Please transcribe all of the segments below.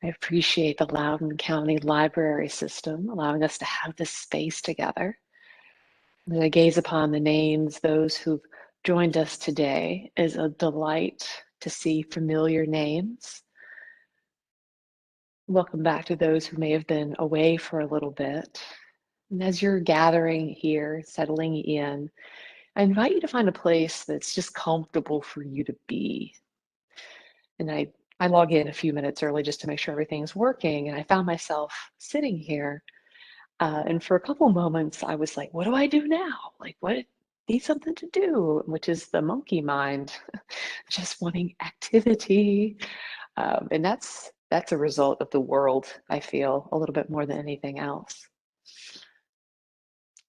I appreciate the Loudoun County Library system, allowing us to have this space together. As I gaze upon the names, those who've joined us today, is a delight to see familiar names. Welcome back to those who may have been away for a little bit. And as you're gathering here, settling in, I invite you to find a place that's just comfortable for you to be. And I log in a few minutes early just to make sure everything's working. And I found myself sitting here. And for a couple moments, I was like, what do I do now? Like, what? Need something to do, which is the monkey mind, just wanting activity. And that's a result of the world, I feel, a little bit more than anything else.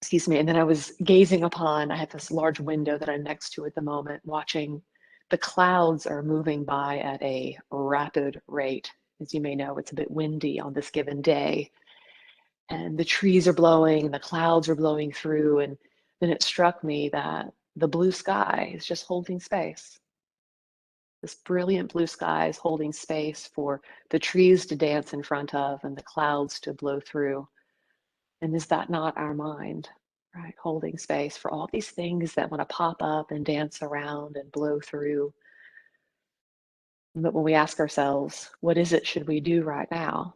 Excuse me. And then I was gazing upon, I have this large window that I'm next to at the moment, watching the clouds are moving by at a rapid rate. As you may know, it's a bit windy on this given day. And the trees are blowing, the clouds are blowing through. And then it struck me that the blue sky is just holding space. This brilliant blue sky is holding space for the trees to dance in front of and the clouds to blow through. And is that not our mind, right? Holding space for all these things that want to pop up and dance around and blow through. But when we ask ourselves, what is it should we do right now?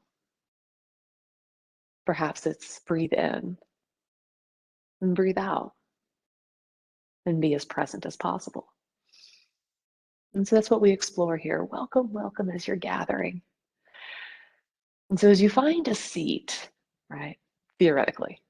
Perhaps it's breathe in and breathe out and be as present as possible. And so that's what we explore here. Welcome, welcome as you're gathering. And so as you find a seat, right, theoretically,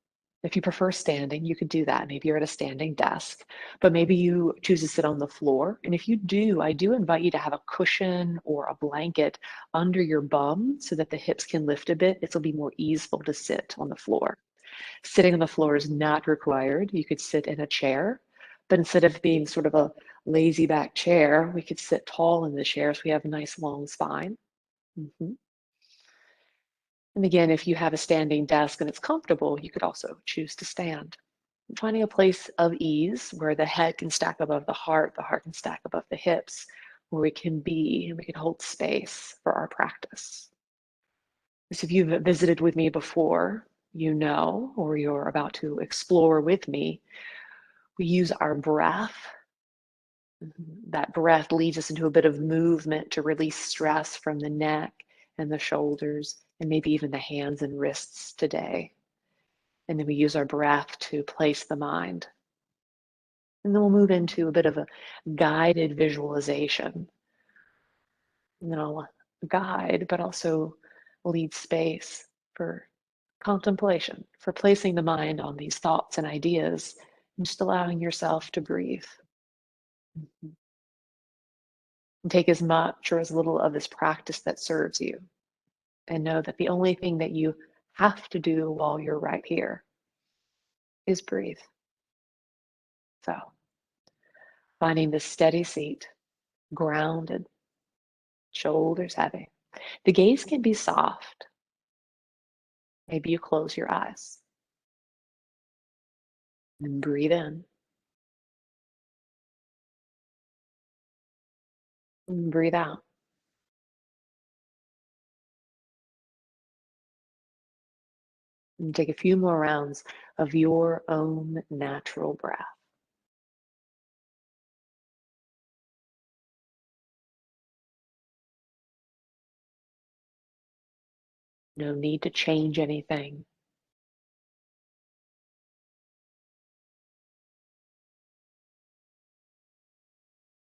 if you prefer standing, you could do that. Maybe you're at a standing desk, but maybe you choose to sit on the floor. And if you do, I do invite you to have a cushion or a blanket under your bum so that the hips can lift a bit. It'll be more easeful to sit on the floor. Sitting on the floor is not required. You could sit in a chair, but instead of being sort of a lazy back chair, we could sit tall in the chair so we have a nice long spine. Mhm. And again, if you have a standing desk and it's comfortable, you could also choose to stand. Finding a place of ease where the head can stack above the heart can stack above the hips, where we can be and we can hold space for our practice. So if you've visited with me before, you know, or you're about to explore with me, we use our breath. That breath leads us into a bit of movement to release stress from the neck and the shoulders and maybe even the hands and wrists today. And then we use our breath to place the mind. And then we'll move into a bit of a guided visualization. And then I'll guide, but also lead space for contemplation, for placing the mind on these thoughts and ideas and just allowing yourself to breathe. And take as much or as little of this practice that serves you. And know that the only thing that you have to do while you're right here is breathe. So, finding this steady seat, grounded, shoulders heavy. The gaze can be soft. Maybe you close your eyes and breathe in and breathe out. And take a few more rounds of your own natural breath. No need to change anything.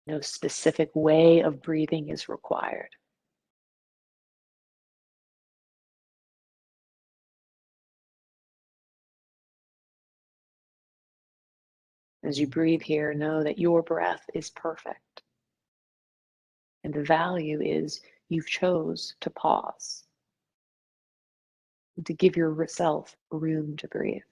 No specific way of breathing is required. As you breathe here, know that your breath is perfect. And the value is you chose to pause, and to give yourself room to breathe.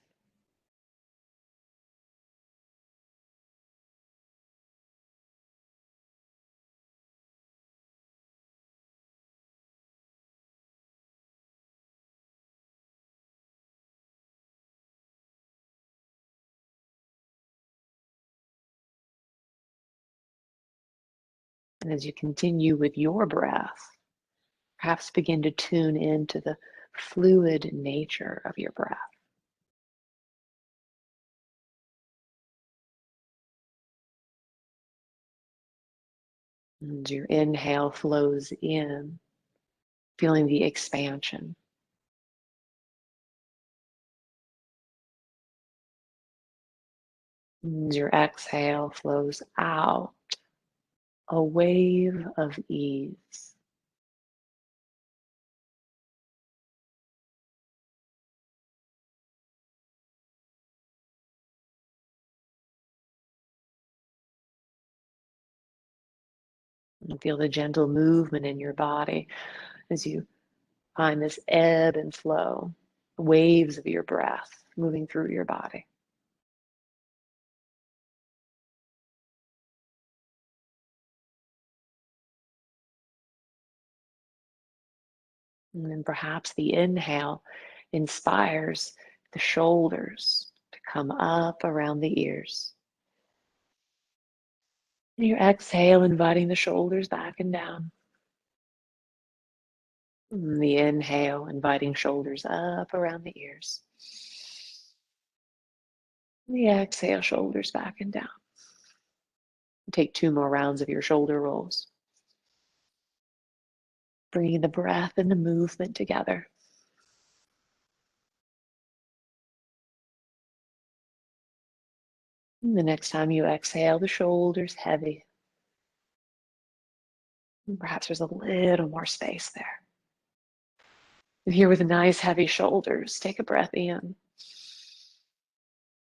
And as you continue with your breath, Perhaps begin to tune into the fluid nature of your breath. And your inhale flows in, feeling the expansion. And your exhale flows out, a wave of ease. And feel the gentle movement in your body as you find this ebb and flow, waves of your breath moving through your body. And then perhaps the inhale inspires the shoulders to come up around the ears. And your exhale, inviting the shoulders back and down. And the inhale, inviting shoulders up around the ears. The exhale, shoulders back and down. Take 2 more rounds of your shoulder rolls. Bringing the breath and the movement together. And the next time you exhale, the shoulders heavy. And perhaps there's a little more space there. And here with nice heavy shoulders, take a breath in.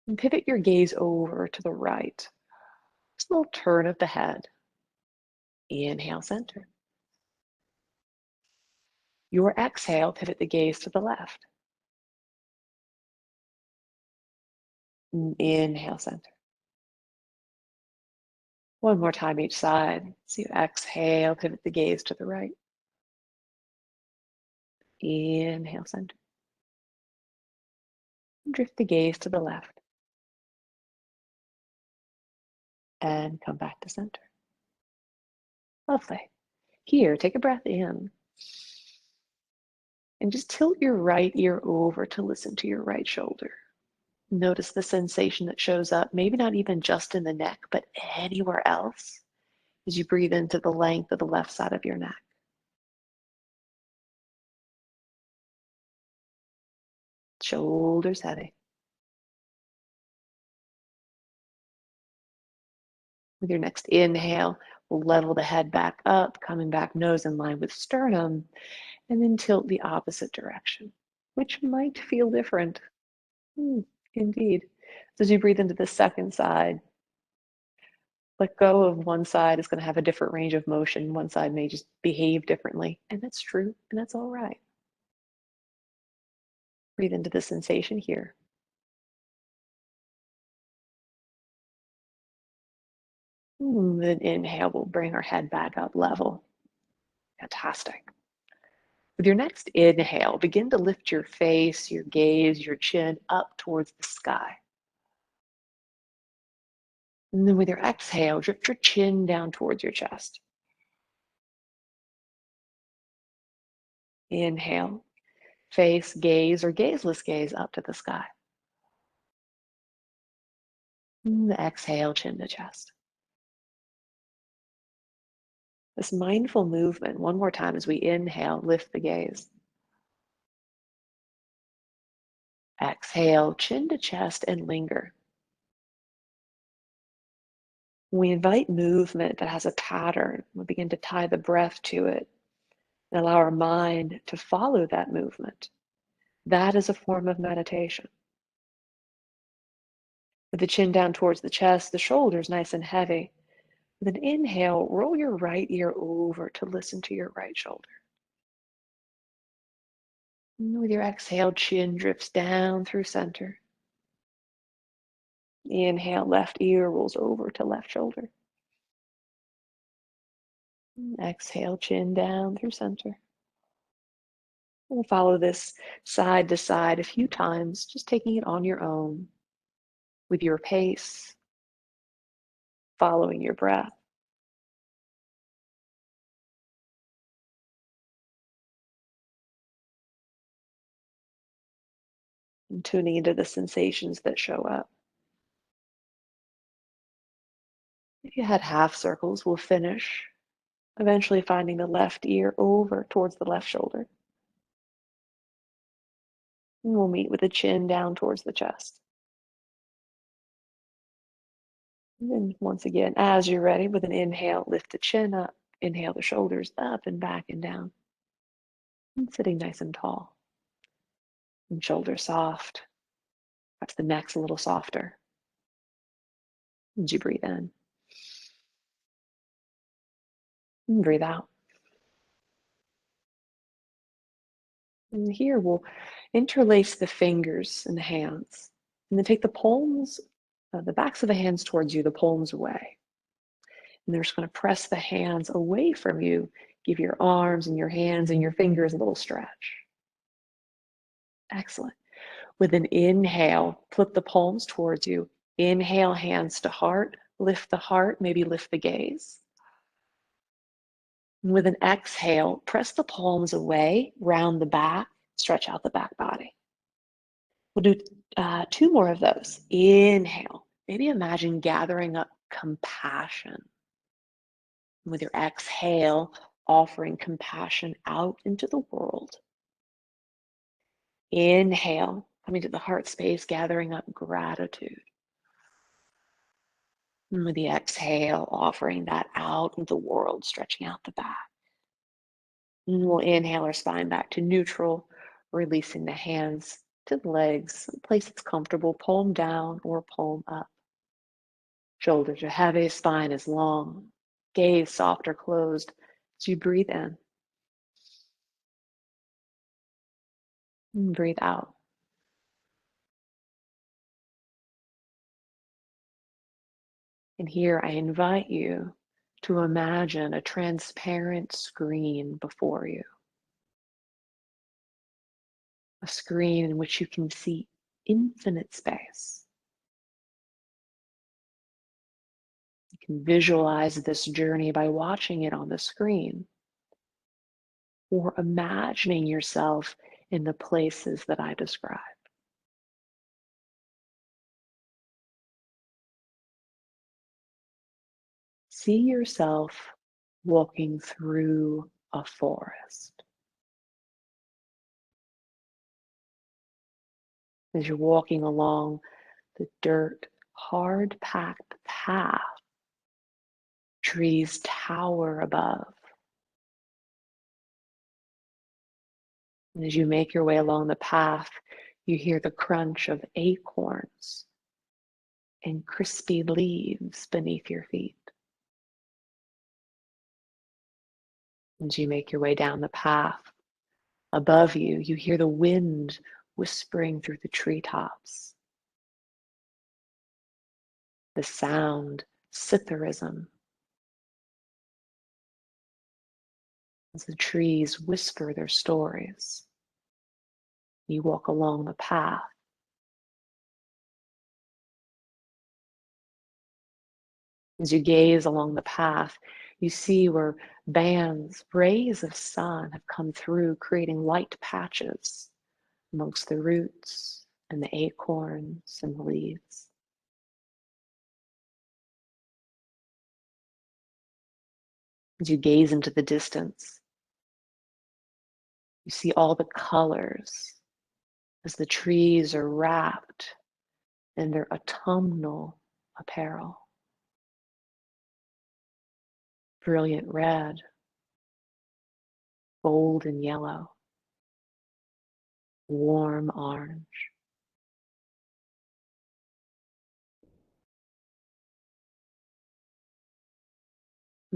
And pivot your gaze over to the right. Just a little turn of the head. Inhale, center. Your exhale, pivot the gaze to the left. Inhale, center. One more time each side. So you exhale, pivot the gaze to the right. Inhale, center. Drift the gaze to the left. And come back to center. Lovely. Here, take a breath in. And just tilt your right ear over to listen to your right shoulder. Notice the sensation that shows up, maybe not even just in the neck, but anywhere else as you breathe into the length of the left side of your neck. Shoulders heavy. With your next inhale, we'll level the head back up, coming back nose in line with sternum, and then tilt the opposite direction, which might feel different. Indeed. So as you breathe into the second side, let go of one side is going to have a different range of motion. One side may just behave differently, and that's true, and that's all right. Breathe into the sensation here. Then inhale, we'll bring our head back up level. Fantastic. With your next inhale, begin to lift your face, your gaze, your chin up towards the sky. And then with your exhale, drift your chin down towards your chest. Inhale, face, gaze, or gazeless gaze up to the sky. And exhale, chin to chest. This mindful movement, one more time as we inhale, lift the gaze. Exhale, chin to chest, and linger. We invite movement that has a pattern. We begin to tie the breath to it and allow our mind to follow that movement. That is a form of meditation. With the chin down towards the chest, the shoulders nice and heavy. With an inhale, roll your right ear over to listen to your right shoulder. And with your exhale, chin drifts down through center. Inhale, left ear rolls over to left shoulder. Exhale, chin down through center. We'll follow this side to side a few times, just taking it on your own, with your pace, following your breath. and tuning into the sensations that show up. If you had half circles, we'll finish, eventually finding the left ear over towards the left shoulder. And we'll meet with the chin down towards the chest. And then once again, as you're ready, with an inhale, lift the chin up. Inhale the shoulders up and back and down. And sitting nice and tall. And shoulders soft. Perhaps the neck's a little softer. As you breathe in. And breathe out. And here we'll interlace the fingers and the hands. And then take the palms, the backs of the hands towards you, the palms away. And they're just going to press the hands away from you. Give your arms and your hands and your fingers a little stretch. Excellent. With an inhale, flip the palms towards you. Inhale, hands to heart. Lift the heart, maybe lift the gaze. And with an exhale, press the palms away, round the back, stretch out the back body. We'll do 2 more of those. Inhale. Maybe imagine gathering up compassion. With your exhale, offering compassion out into the world. Inhale, coming to the heart space, gathering up gratitude. And with the exhale, offering that out into the world, stretching out the back. And we'll inhale our spine back to neutral, releasing the hands to the legs, a place that's comfortable, palm down or palm up. Shoulders are heavy, spine is long, gaze soft or closed as you breathe in. And breathe out. And here I invite you to imagine a transparent screen before you. A screen in which you can see infinite space. You can visualize this journey by watching it on the screen or imagining yourself in the places that I described. See yourself walking through a forest. As you're walking along the dirt, hard-packed path, trees tower above. And as you make your way along the path, you hear the crunch of acorns and crispy leaves beneath your feet. As you make your way down the path, above you, you hear the wind whispering through the treetops. The sound, sitharism, as the trees whisper their stories. You walk along the path. As you gaze along the path, you see where bands, rays of sun have come through, creating light patches amongst the roots and the acorns and the leaves. As you gaze into the distance, you see all the colors as the trees are wrapped in their autumnal apparel. Brilliant red, golden yellow, warm orange.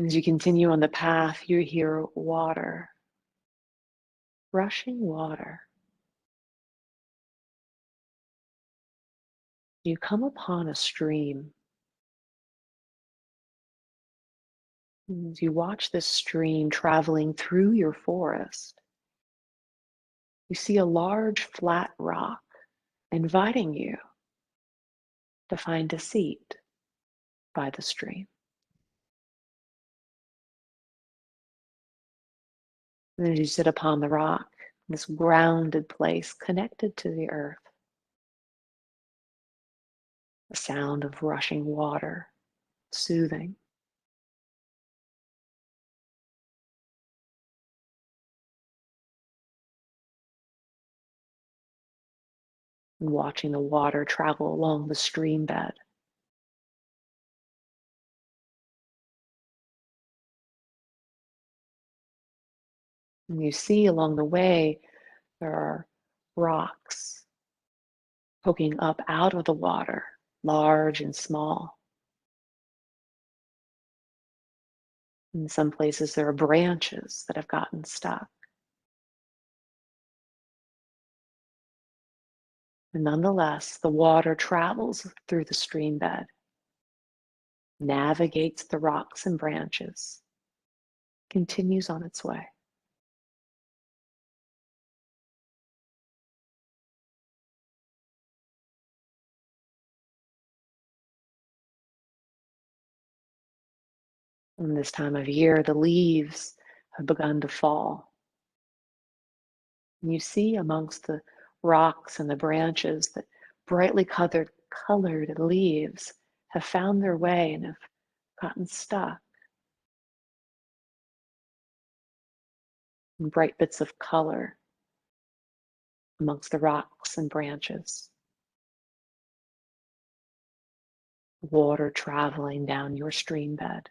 As you continue on the path, you hear water, rushing water. You come upon a stream. As you watch this stream traveling through your forest, you see a large flat rock inviting you to find a seat by the stream. And as you sit upon the rock, this grounded place connected to the earth, The sound of rushing water, soothing. And watching the water travel along the stream bed. And you see along the way there are rocks poking up out of the water, large and small. In some places, there are branches that have gotten stuck. And nonetheless, the water travels through the stream bed, navigates the rocks and branches, continues on its way. And this time of year, the leaves have begun to fall. And you see amongst the rocks and the branches that brightly colored leaves have found their way and have gotten stuck. And bright bits of color amongst the rocks and branches. Water traveling down your stream bed.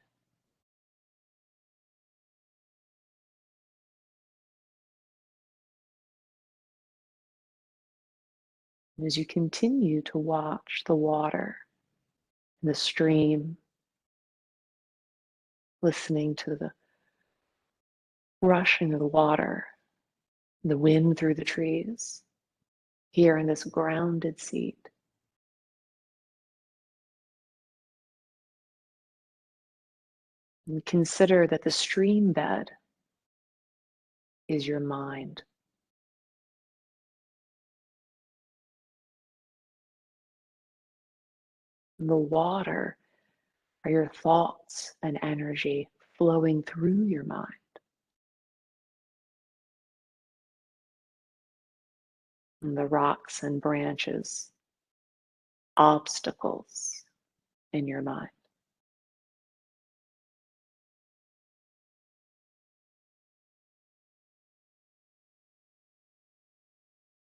And as you continue to watch the water and the stream, listening to the rushing of the water, the wind through the trees, here in this grounded seat, and consider that the stream bed is your mind. And the water are your thoughts and energy flowing through your mind. And the rocks and branches, obstacles in your mind.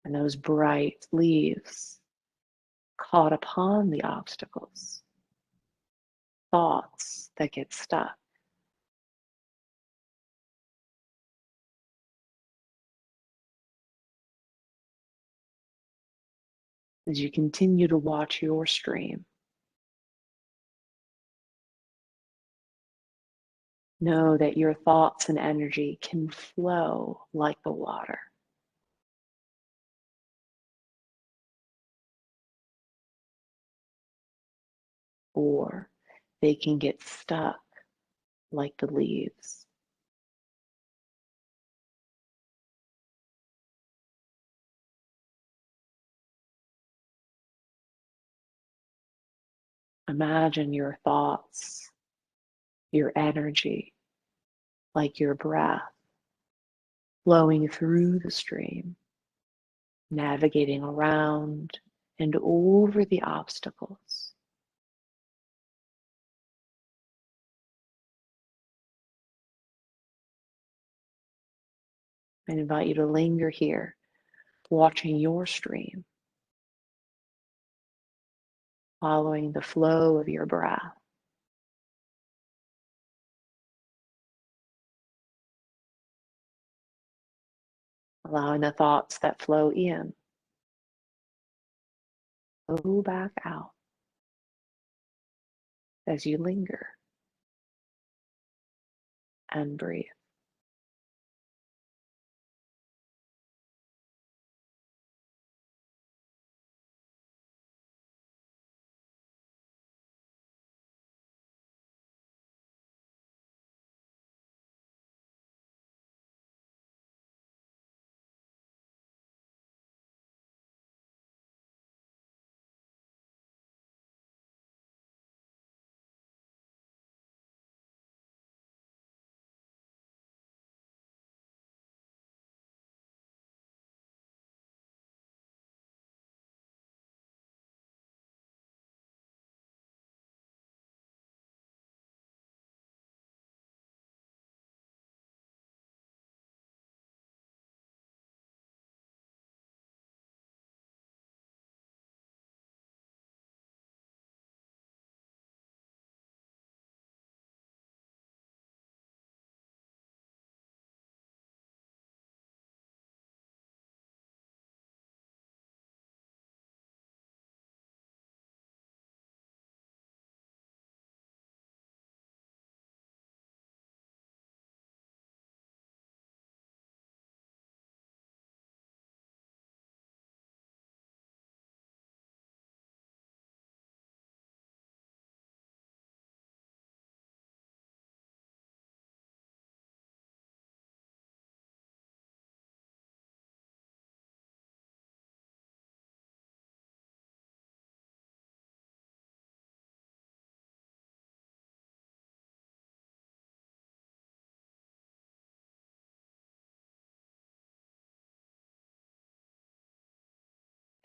And those bright leaves caught upon the obstacles, thoughts that get stuck. As you continue to watch your stream, know that your thoughts and energy can flow like the water. Or they can get stuck like the leaves. Imagine your thoughts, your energy, like your breath, flowing through the stream, navigating around and over the obstacles. I invite you to linger here, watching your stream, following the flow of your breath. Allowing the thoughts that flow in, go back out as you linger and breathe.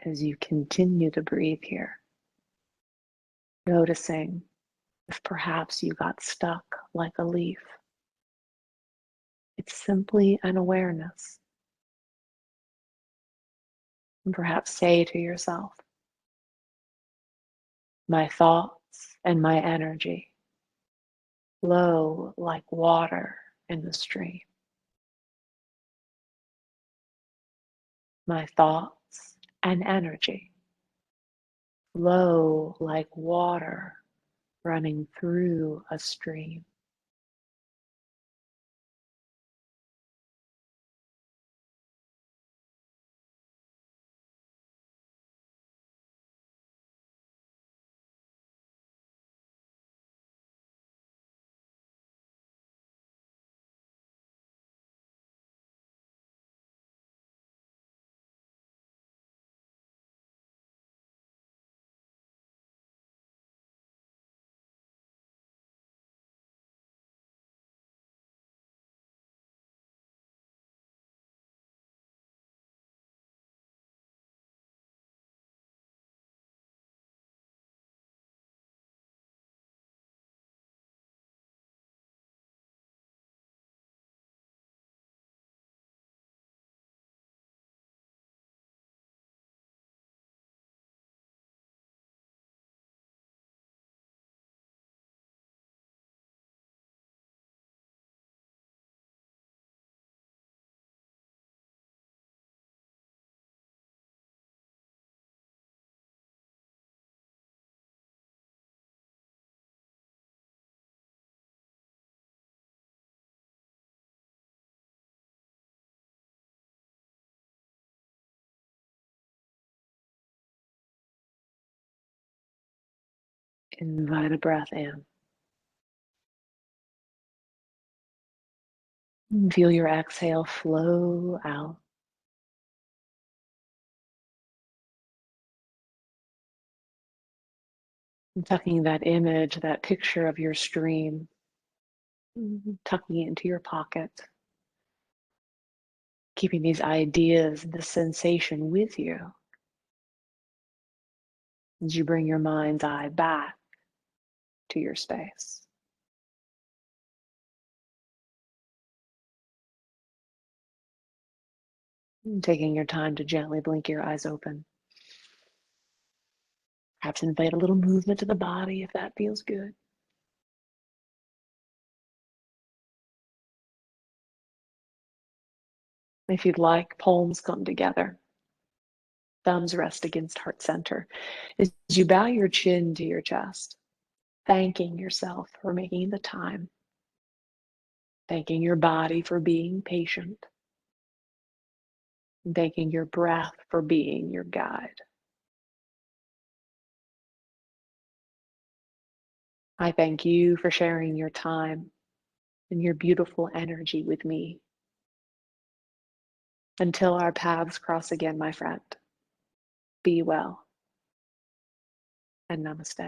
as you continue to breathe here, noticing if perhaps you got stuck like a leaf. It's simply an awareness. And perhaps say to yourself, my thoughts and my energy flow like water in the stream. My thoughts and energy flow like water running through a stream. Invite a breath in. And feel your exhale flow out. And tucking that image, that picture of your stream, tucking it into your pocket, keeping these ideas, this sensation with you as you bring your mind's eye back to your space. And taking your time to gently blink your eyes open. Perhaps invite a little movement to the body if that feels good. If you'd like, palms come together. Thumbs rest against heart center. As you bow your chin to your chest, thanking yourself for making the time, thanking your body for being patient, and thanking your breath for being your guide. I thank you for sharing your time and your beautiful energy with me. Until our paths cross again, my friend, be well and namaste.